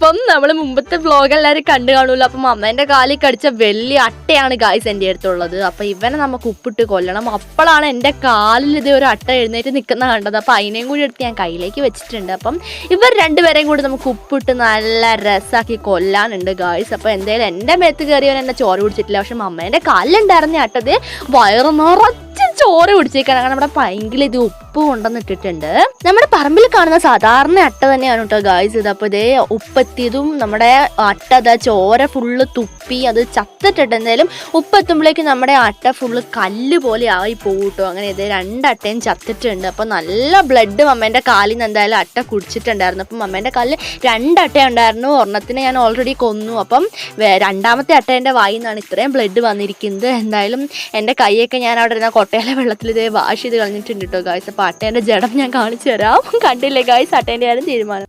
അപ്പം നമ്മൾ മുമ്പത്തെ വ്ലോഗ് എല്ലാവരും കണ്ടു കാണുമല്ലോ. അപ്പം അമ്മേൻ്റെ കാലിൽ കടിച്ച വലിയ അട്ടയാണ് ഗായ്സ് എൻ്റെ അടുത്തുള്ളത്. അപ്പം ഇവനെ നമുക്ക് ഉപ്പിട്ട് കൊല്ലണം. അപ്പോഴാണ് എൻ്റെ കാലിൽ ഇത് ഒരു അട്ട എഴുന്നേറ്റ് നിൽക്കുന്ന കണ്ടത്. അപ്പം അതിനെയും കൂടി എടുത്ത് ഞാൻ കയ്യിലേക്ക് വെച്ചിട്ടുണ്ട്. അപ്പം ഇവർ രണ്ടുപേരെയും കൂടി നമുക്ക് ഉപ്പിട്ട് നല്ല രസമാക്കി കൊല്ലാനുണ്ട് ഗായ്സ്. അപ്പോൾ എന്തായാലും എൻ്റെ മേത്ത് കയറിയവൻ എന്നെ ചോറ് കുടിച്ചിട്ടില്ല. പക്ഷെ അമ്മേൻ്റെ കാലിലുണ്ടായിരുന്ന അട്ടത് വയറ് നിറച്ച് ചോറ് കുടിച്ചേക്കാണ്. കാരണം നമ്മുടെ പൈങ്കിൽ ഇത് ഉപ്പ് കൊണ്ടുവന്നിട്ടിട്ടുണ്ട്. നമ്മുടെ പറമ്പിൽ കാണുന്ന സാധാരണ അട്ട തന്നെയാണ് കേട്ടോ ഗായ്സ് ഇത്. അപ്പോൾ ഇതേ ഉപ്പെത്തിയതും നമ്മുടെ അട്ട ചോര ഫുള്ള് തുപ്പി അത് ചത്തിട്ടിട്ട് എന്തായാലും ഉപ്പെത്തുമ്പോഴേക്കും നമ്മുടെ അട്ട ഫുള്ള് കല്ല് പോലെ ആയി പോകും കേട്ടോ. അങ്ങനെ ഇതേ രണ്ടട്ടയും ചത്തിട്ടുണ്ട്. അപ്പോൾ നല്ല ബ്ലഡ് അമ്മേൻ്റെ കാലിൽ നിന്ന് എന്തായാലും അട്ട കുടിച്ചിട്ടുണ്ടായിരുന്നു. അപ്പം അമ്മേൻ്റെ കാലിൽ രണ്ടട്ട ഉണ്ടായിരുന്നു. ഒരെണ്ണത്തിനെ ഞാൻ ഓൾറെഡി കൊന്നു. അപ്പം രണ്ടാമത്തെ അട്ടേൻ്റെ വായിൽ നിന്നാണ് ഇത്രയും ബ്ലഡ് വന്നിരിക്കുന്നത്. എന്തായാലും എൻ്റെ കൈയൊക്കെ ഞാൻ അവിടെ ഇരുന്ന കൊട്ടയിലെ വെള്ളത്തിൽ ഇതേ വാഷ് ചെയ്ത് കളഞ്ഞിട്ടുണ്ട് കേട്ടോ ഗായ്സ്. അപ്പോൾ അട്ടേൻ്റെ ജഡം ഞാൻ കാണിച്ചു തരാം. കണ്ടില്ലേ ഗായ്സ് അട്ടേൻ്റെ ആരും തീരുമാനം.